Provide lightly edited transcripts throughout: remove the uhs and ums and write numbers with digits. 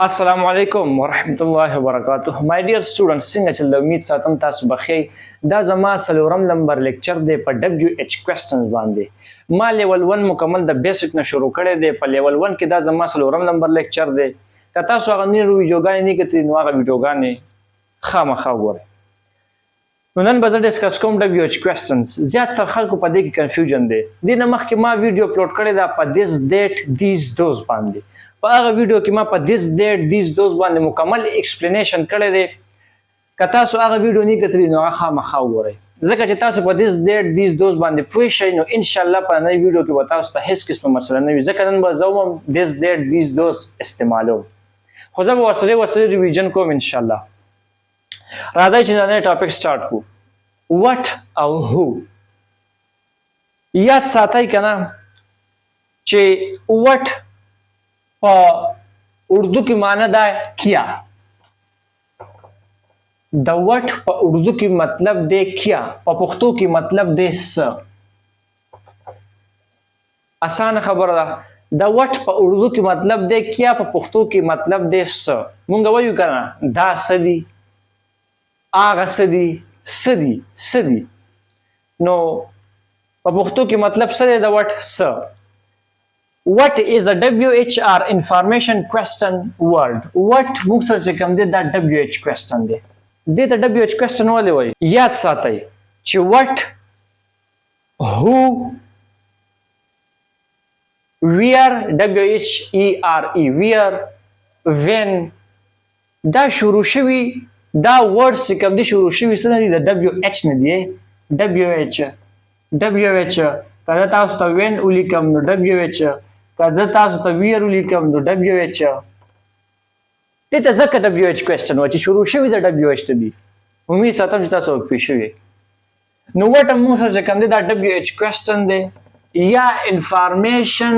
السلام علیکم ورحمت الله وبرکاته مای ډیر سټوډنټس څنګه چې د امید ساتم تاسو بخیر دا زما سلورم نمبر لیکچر دی په دبليو ایچ کوېسچنز باندې ما لیول 1 مکمل د بیسیک نه شروع کړی دی په لیول 1 کې دا زما سلورم نمبر لیکچر دی که تاسو هغه نورې ویډیوګانې نه کتلې نو هغه ویډیوګانې خامخا وګورئ نو نن به زه ډسکس کوم دبليو ایچ کوېسچنز زیاتره خلکو په دې کې کنفیوژن دی دې نه مخکې ما ویډیو اپلوډ کړی دا په دیس ډیټ دیز دوز باندې په هغه ویډیو کې ما په دیس ډیټ دیس دوز باندې مکمل ایکسپلینیشن کړی دی که تاسو هغه ویډیو نه کتلې نو هغه خامخا وګورئ ځکه چې تاسو په دیس ډیټ دیس دوز باندې پوه شئ نو انشاءالله په نوی ویډیو کې به تاسو ته هیڅ قسمه مسله نه وي ځکه نن به زه هم دیس ډیټ دیس دوز استعمالوم خو زه به ورسره ریویژن کوم انشاءالله راځئ چې نن ټاپک سٹارټ کړو وټ او هو یاد ساتئ که نه چې وټ په اردو کې معنی دا کیا د وټ په اردو کې مطلب دی کیا په پښتو کې مطلب دی څه اسانه خبره ده د وټ په اردو کې مطلب دی کیا په پښتو کې مطلب دی څه مونږ وایو که نه دا څه دي هغه څه دي څه دي څه دي نو په پښتو کې مطلب څه دی د وټ څه What is a WHR information question word? What موږ سره چې کوم دی دا WH question دی دې ته WH question ولې وایي یاد ساتئ چې what who where WHERE where when دا شروع شوي دا ورډ چې کوم دی شروع شوي څه نه دي د WH نه دی WH که تاسو ته when ولیکم نو WH که زه تاسو ته ویر ولیکم نو ډبلیو ایچ دې ته ځکه ډبلیو ایچ کوېسچن وایي چې شروع شوي د ډبلیو ایچ ته دي امید ساتم چې تاسو پوه شوي نو وټ موږ سره چې کوم دی دا ډبلیو ایچ کوېسچن دی یا انفارمیشن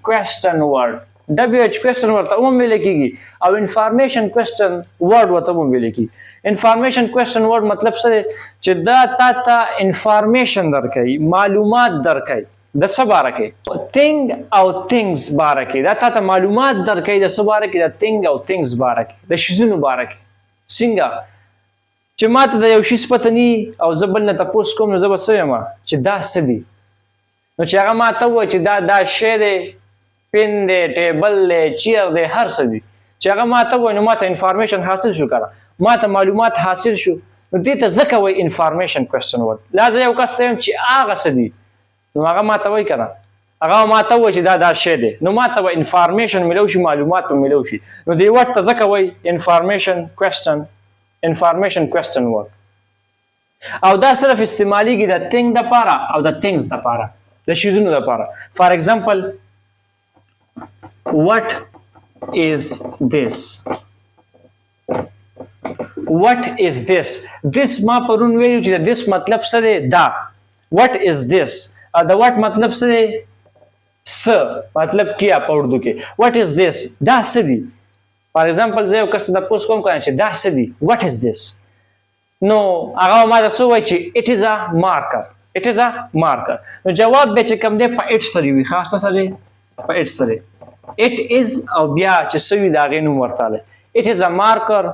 کوېسچن ورډ ډبلیو ایچ کوېسچن ورته هم ویلی کېږي او انفارمیشن کوېسچن ورډ ورته هم ویلی کېږي انفارمیشن کوېسچن ورډ مطلب څه دی چې دا تا ته انفارمیشن درکوي معلومات درکوي د څه باره کې تینګ او تینګز باره کې دا تا ته معلومات درکوي د څه باره کې د تینګ او تینګز باره کې د شیزونو باره کې څنګه چې ما ته د یو شیز پته ني او زه بل نه تپوس کوم نو زه به څه یم چې دا څه دي نو چې هغه ما ته ووایي چې دا شی دی پن دی ټیبل دی چیر دی هر څه دي چې هغه ما ته ووایي نو ما ته انفارمیشن حاصل شو کړه ما ته معلومات حاصل شو نو دې ته ځکه وایي انفارمیشن کوېسچن ورډ لا زه یو کس ته یم چې هغه څه دي نو هغه ما ته وایي که نه هغه ما ته وایي چې دا شی دی نو ما ته به انفارمیشن میلو شي معلومات به میلو شي نو دې ورډ ته ځکه وایي انفارمیشن کوېسچن ورډ او دا صرف استعمالیږي د تینګ دپاره او د تینګز دپاره د شیزونو دپاره فار ایگزامپل what is this what is this this ما پرون ویلو چې د this مطلب څه دی دا what is this د what مطلب څه دی څه مطلب کیا په اردو کې what is this دا څه دی فار ایگزامپل زه یو کس ته تپوس کوم که نه چې دا څه دی what is this نو هغه ما ته څه وایي چې it is a marker نو جواب به چې کوم دی په it سره وي ښه څه سره په it سره it is او بیا چې څه وي د هغې نوم ورته it is a marker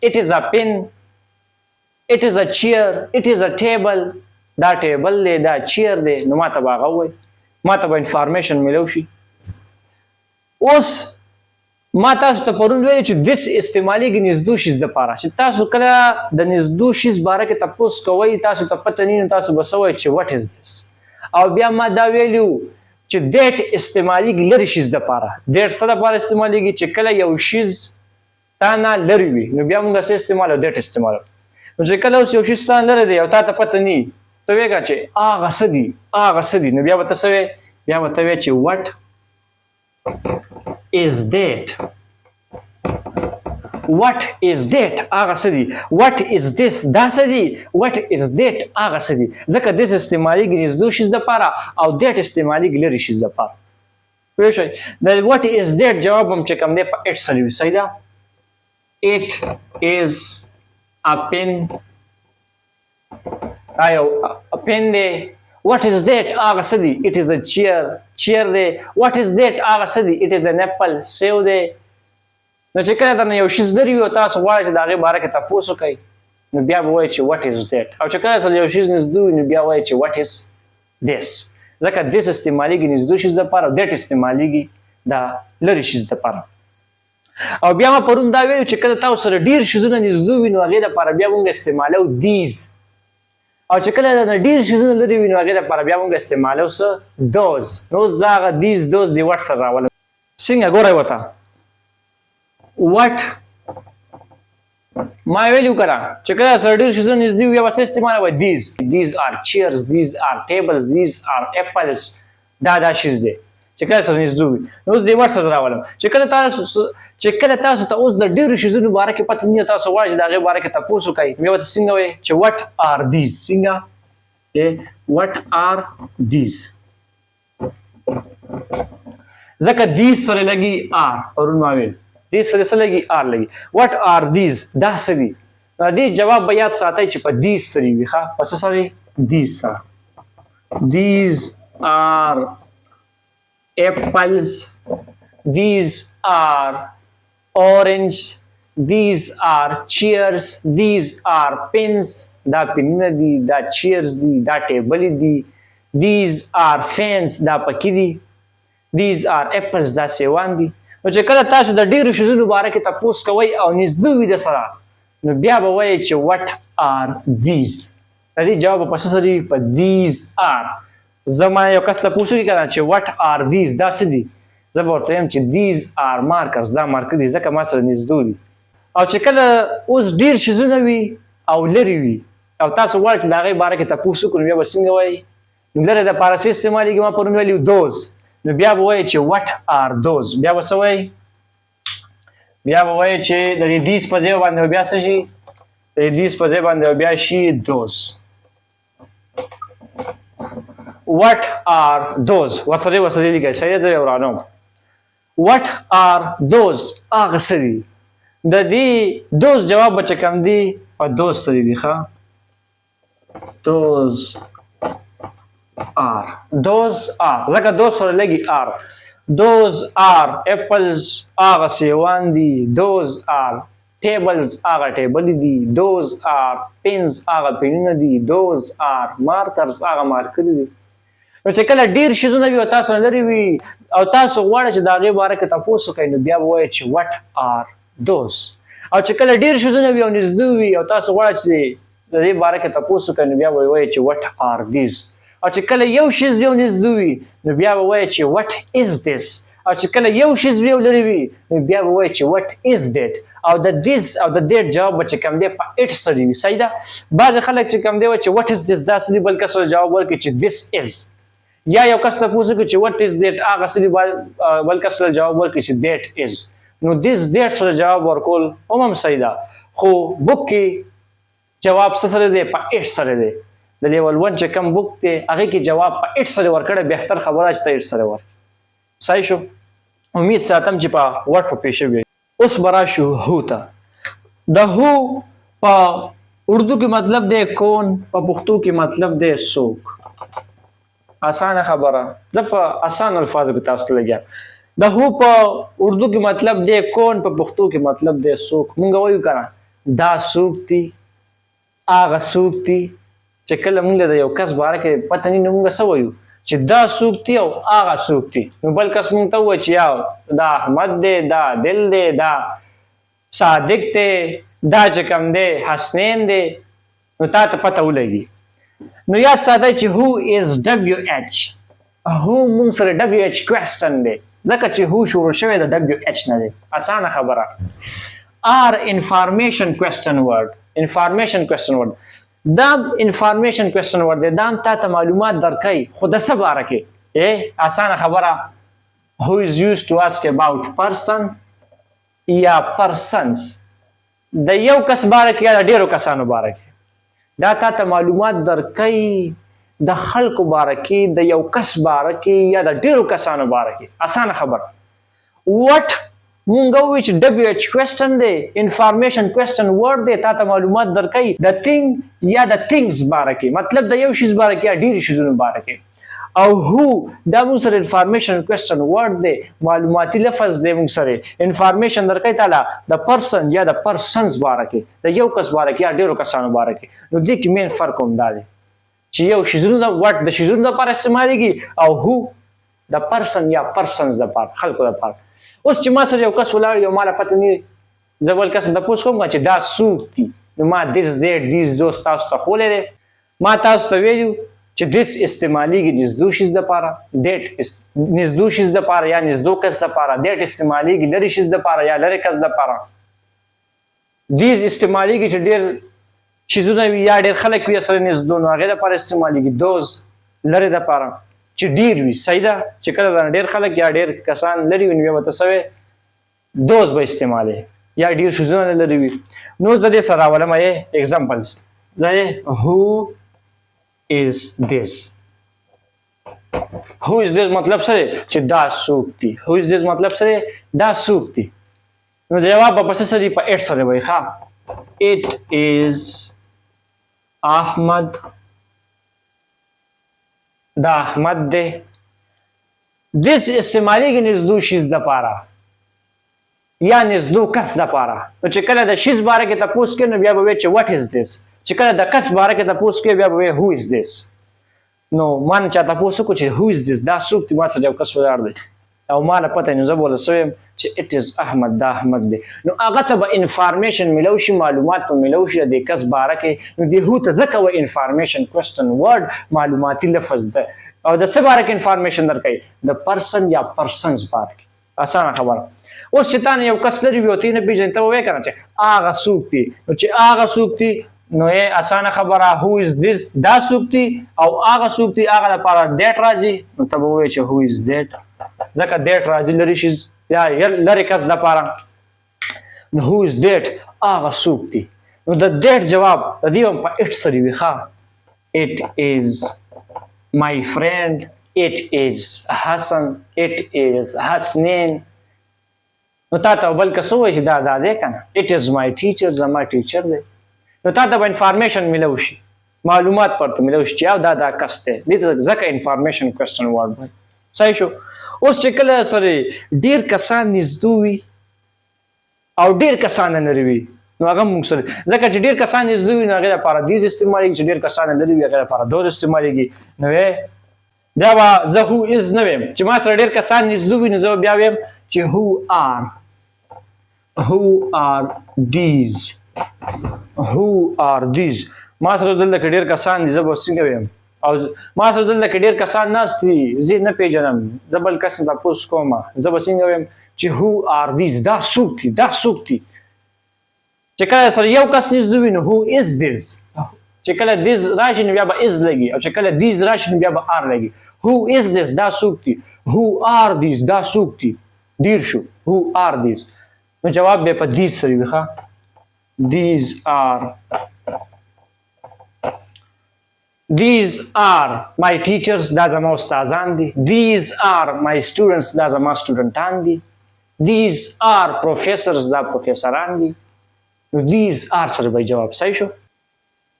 it is a pen it is a chair it is a table دا ټیبل دی دا چیر دی نو ما ته به هغه ووایي ما ته به انفارمیشن میلو شي اوس ما تاسو ته پرون ویلي چې دس استعمالیږي نږدو شیز دپاره چې تاسو کله د نږدو شیز باره کې تپوس کوئ تاسو ته پته نه تاسو به څه وایئ چې وټ از دس او بیا ما دا ویلي چې دیټ استعمالیږي لرې شیز دپاره دیټ څه دپاره استعمالیږي چې کله یو شیز تا نه لرې وي نو بیا موږ څه استعمالو دیټ استعمالو نو چې کله اوس یو شیز تا نه لرې دی او تا ته پته نه ته وایې که چې هغه څه دي نو بیا به ته څه وایې بیا به ته وایې چې what is that هغه څه دي what is this دا څه دي what is that هغه څه دي ځکه this استعمالیږي نږدو شیز دپاره او that استعمالیږي لرې شیز دپاره پوه شئ د what is that جواب هم چې کوم دی په it سره وي صحیح ده it is a pen یو پن دی what is that هغه څه دي it is a chair دی what is that هغه څه دي it is an apple سیو دی نو چې کله درنه یو شیز لري وي او تاسو غواړئ چې د هغې باره کې تپوس وکئ نو بیا به وایي چې what is that او چې کله سره یو شیز نږدې وي نو بیا وایي چې what is this ځکه this استعمالیږي نږدې شیز دپاره او that استعمالیږي د لرې شیز دپاره او بیا ما پرون دا ویلو چې کله تاسو سره ډېر شیزونه نږدې وي نو هغې دپاره بیا مونږ استعمالو these او چې کله درنه ډېر شیزونه لرې وي نو هغې دپاره بیا مونږ استعمالو څه those نو اوس زه هغه these those د what سره راولم څنګه ګورئ ورته what ما ویلو کنه چې کله سره ډېر شیزونه نږدې وي بیا به څه استعمالوئ these are chairs these are tables these are apples دا شیز دی چې کله سره نږدې وي نو اوس د what سره راولم چې کله تاسو ته اوس د ډېرو شیزونو باره کې پته نه تاسو غواړئ چې د هغې باره کې تپوس وکئ بیا ورته څنګه وایئ چې what are these څنګه what are these ځکه these سره لګي are پرون ما ویل these سره څه لګي are لګي what are these دا څه دي د دې جواب به یاد ساتئ چې په these سره وي ښه په څه سره these سره these are apples these are orange these are chairs these are pens دا پنونه دي دا chairs دي دا ټیبل دي these are fans دا پکې دي these are apples دا سیوان دي نو چې کله تاسو د ډېرو شیزونو باره کې تپوس کوئ او نږدې وي درسره نو بیا به وایئ چې what are these د دې جواب به په څه سره وي په these are زما یو کس تپوس وکړي که نه چې what are these دا څه دي زه به ورته وایم چې these are markers دا مارکر دي ځکه ما سره نږدې دي او چې کله اوس ډېر شیزونه وي او لرې وي او تاسو غواړئ چې د هغې باره کې تپوس وکړو نو بیا به څنګه وایئ نو لرې دپاره څه استعمالېږي ما پرون ویلي those نو بیا به وایئ چې what are those بیا به څه وایئ بیا به وایئ چې د دې these په ځای باندې بیا څه شي د دې these په ځای باندې بیا شي those what are those ورسره لیکئ صحیح زه یې ورانوم what are those هغه څه دي د دې those جواب به چې کوم دي په those سره دي ښه those are ځکه those سره لګي are those are apples هغه سیوان دي those are tables هغه ټیبل دي those are pens هغه پنونه دي those are markers هغه مارکر دي نو چې کله ډېر شیزونه وي او تاسو لرې وي او تاسو غواړئ چې د هغې باره کې تپوس وکئ نو بیا به وایئ چې what are those او چې کله ډېر شیزونه وي او نږدې وي او تاسو غواړئ چې د دې باره کې تپوس وکئ نو بیا به وایئ چې what are these او چې کله یو شیز وي او نږدې وي نو بیا به وایئ چې what is this او چې کله یو شیز وي او لرې وي نو بیا به وایئ چې what is that او د this او د that جواب به چې کوم دی په it سره وي صحیح ده بعضې خلک چې کوم دی وایي چې what is this دا څه دي بل کس سره جواب ورکړي چې this is یا یو کس تپوس وکړي چې what is that هغه څه دي بل کس سره جواب ورکړي چې that is نو this that سره جواب ورکول هم صحیح ده خو بک کې جواب څه سره دی په it سره دی د لیول 1 چې کوم بک دی هغې کې جواب په it سره ورکړی بهتر خبره چې ته it سره ورکړي صحیح شو امید ساتم چې په what په پیښه وي اوس به راشو هو ته د هو په اردو کې مطلب دی کون په پښتو کې مطلب دی څوک اسانه خبره زه په اسان الفاظو کې تاسو ته لګیا د هو په اردو کې مطلب دی کون په پښتو کې مطلب دی څوک مونږ وایو که نه دا څوک دي هغه څوک دي چې کله مونږ د یو کس باره کې پته نه نو مونږ څه وایو چې دا څوک دي او هغه څوک دي نو بل کس مونږ ته ووایي چې یا دا احمد دی دا دل دی دا صادق دی دا چې کوم دی حسنین دی نو تا ته پته ولګي نو یاد ساتئ چې who is WH who مونږ سره WH question دی ځکه چې who شروع شوی د WH نه دی اسانه خبره are information question word دا انفارمیشن کوېسچن ورډ دی دا هم تا ته معلومات درکوي خو د څه باره کې اسانه خبره who is used to ask about person یا persons د یو کس باره کې یا د ډېرو کسانو باره کې دا تا ته معلومات درکوي د خلکو باره کې د یو کس باره کې یا د ډېرو کسانو باره کې اسانه خبره what مونږ وایو چې WH کوېسچن دی انفارمیشن کوېسچن ورډ دی تا ته معلومات درکوي د thing یا د things باره کې مطلب د یو شیز باره کې یا ډېرو شیزونو باره کې او هو دا موږ سره انفارمیشن کوېسچن ورډ دی معلوماتي لفظ دی موږ سره انفارمیشن درکوي تعالی د پرسن یا د پرسنز باره کې د یو کس باره کې یا ډېرو کسانو باره کې نو دې کې مین فرق هم دا دی چې یو شیزونو د ورډ د شیزونو دپاره استعمالیږي او هو د پرسن یا پرسنز دپاره خلکو دپاره اوس چې ما سره یو کس ولاړ یو ما له پته نه زه بل کس ته تپوس کوم چې دا څوک دي نو ما دیس دیټ دیس دوس تاسو ته ښولی دی ما تاسو ته ویلي چې دیس استعمالیږي نږدو شیز دپاره دیټ نږدو شیز دپاره یا نږدو کس دپاره دیټ استعمالیږي لرې شیز دپاره یا لرې کس دپاره دیز استعمالیږي چې ډېر شیزونه وي یا ډېر خلک وي سره نږدو نو هغې دپاره استعمالیږي دوز لرې دپاره چې ډېر وي صحیح ده چې کله ډېر خلک یا ډېر کسان لرې وي نو بیا به ته څه دوز به استعمالوي یا ډېر شیزونه لرې وي نو زه دې سره راولم اگزامپلز زه هو is this who is this مطلب څه دی چې دا څوک دي who is this مطلب څه دی دا څوک دي نو جواب به په څه سره په 8 سره وایي ښه it is احمد دا احمد دی this استعمالیږي نږدو شیز دپاره یا نږدو کس دپاره نو چې کله د شیز باره کې تپوس کوي نو بیا به وایي چې what is this چې کله د کس باره کې تپوس کوي بیا به وایي who is this نو ما نه چا تپوس وکړو چې who is this دا څوک دی ما سره یو کس ولاړ دی او ما له پته نو زه به ورته څه وایم چې it is احمد دا احمد دی نو هغه ته به انفارمیشن میلو شي معلومات به میلو شي د دې کس باره کې نو دې هو ته ځکه وایي انفارمیشن کوېسچن ورډ معلوماتي لفظ ده او د څه باره کې انفارمیشن درکوي د پرسن یا پرسنز باره کې اسانه خبره اوس چې تا نه یو کس لري وي او ته یې نه پېژنې ته به وایې که نه چې هغه څوک دی نو چې هغه څوک دی نو اسانه خبره هو از this دا څوک دی او هغه څوک دی هغه لپاره دیټ راځي نو ته به ووایې چې هو از دیټ ځکه دیټ راځي لرې شي یا لرې کس لپاره نو هو از دیټ هغه څوک دی نو د دیټ جواب د دې هم په اټ سره وي ښه it is my friend it is حسن it is حسنین نو تا ته بل کس ووایي چې دا دی که نه it is my teacher زما ټیچر دی نو تا ته به انفارمیشن میلو شي معلومات پرته میلو شي چې یو دا کس دی دې ته ځکه انفارمیشن کوېسچن ورډ وایي صحیح شو اوس چې کله سره ډېر کسان نږدو وي او ډېر کسان لرې وي نو هغه موږ سره ځکه چې ډېر کسان نږدو وي نو هغې لپاره دیز استعمالېږي چې ډېر کسان لرې وي هغې لپاره دوز استعمالېږي نو بیا به زه هو از نه ویم چې ما سره ډېر کسان نږدو وي نو زه بیا ویم چې who are these who are these ما سره دلته کې ډېر کسان دي زه به څنګه ویم او ما سره دلته کې ډېر کسان ناست دي زه نه پېژنم زه بل کس نه تپوس کوم زه به څنګه ویم چې who are these دا څوک دي دا څوک دي چې کله سره یو کس نږدې وي نو who is this چې کله this راشي نو بیا به is لګي او چې کله these راشي نو بیا به are لګي who is this دا څوک دي who are these دا څوک دي ډېر شو who are these نو جواب به په these سره وي ښه these are my teachers دا زما استادان دي these are my students دا زما سټوډنټان دي these are professors دا پروفیسران دي نو these are سره به جواب صحیح شو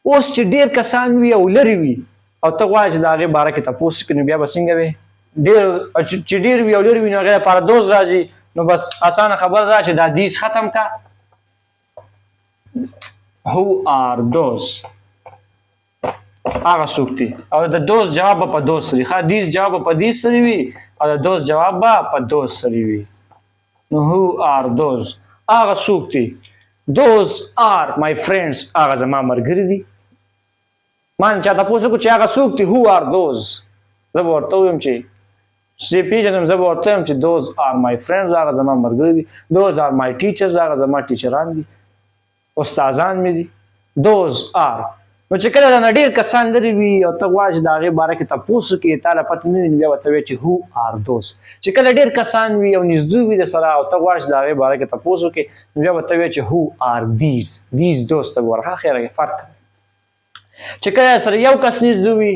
اوس چې ډېر کسان وي او لرې وي او ته غواړې چې د هغې باره کې تپوس وکړې نو بیا به څنګه وې چې ډېر وي او لرې وي نو هغې لپاره دوز راځي نو بس اسانه خبره ده چې دا دیز ختم کا who are those هغه څوک دي او د دوز جواب به په دوز سره ښه دیز جواب به په دیز سره وي او د دوز جواب به په دوز سره وي نو who are those هغه څوک دي those are my friends هغه زما ملګري دي ما نه چا تپوس وکړو چې هغه څوک دي who are those زه به ورته ووایم چې زه پېژنم زه به ورته وایم چې those are my friends هغه زما ملګري دي those are my teachers هغه زما ټیچران دي استادان مې دي those are نو چې کله درنه ډېر کسان لرې وي او ته غواړې چې د هغې باره کې تپوس وکړې تا له پته نه وي نو بیا به ته وایې چې who are those چې کله ډېر کسان وي او نږدې وي درسره او ته غواړې چې د هغې باره کې تپوس وکړې نو بیا به ته وایې چې who are these دوست ته ګوره ښه خیره فرق چې کله سره یو کس نږدې وي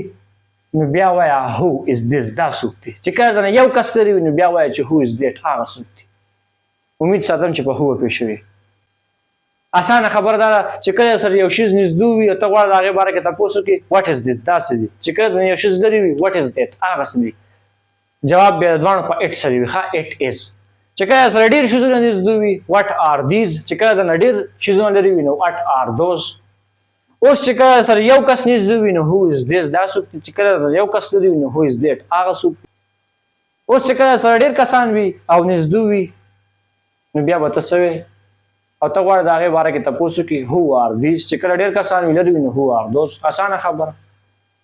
نو بیا وایه who is this دا څوک دی چې کله درنه یو کس لرې وي نو بیا وایه چې who is that هغه څوک دی امید ساتم چې په هو پوه شوې اسانه خبره ده چې کله سره یو شی نږدې وي او ته غواړې د هغې باره کې تپوس وکړې واټ از دیس دا څه دي چې کله یو شی لرې وي واټ از دیټ هغه څه دي جواب بیا د دواړو په اټ سره وي ښه اټ از چې کله سره ډېر شیزونه نږدې وي واټ آر دیز چې کله د نه ډېر شیزونه لرې وي نو واټ آر دوز اوس چې کله سره یو کس نږدې وي نو هو از دیس دا څوک چې کله یو کس لرې وي نو هو از دیټ هغه څوک اوس چې کله سره ډېر کسان وي او نږدې وي نو بیا به ته څه وې او ته غواړې د هغې باره کې تپوس وکړې هو آر دیز چې کله ډېر کسان وي لرې وي نو هو آر دوز اسانه خبره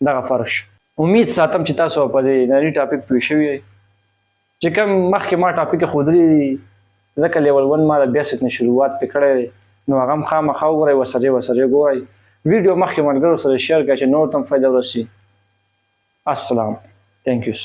دغه فرق شو امید ساتم چې تاسو په دې نړۍ ټاپک پوه شوي یئ چې کوم مخکې ما ټاپک ښودلی دي ځکه لیول 1 ما د بیسټ نه شروعات پې کړی دی نو هغه هم خامخا وګورئ ورسره ګورئ ویډیو مخکې ملګرو سره شیر کړئ چې نور ته هم فایده ورسي السلام تھینک یو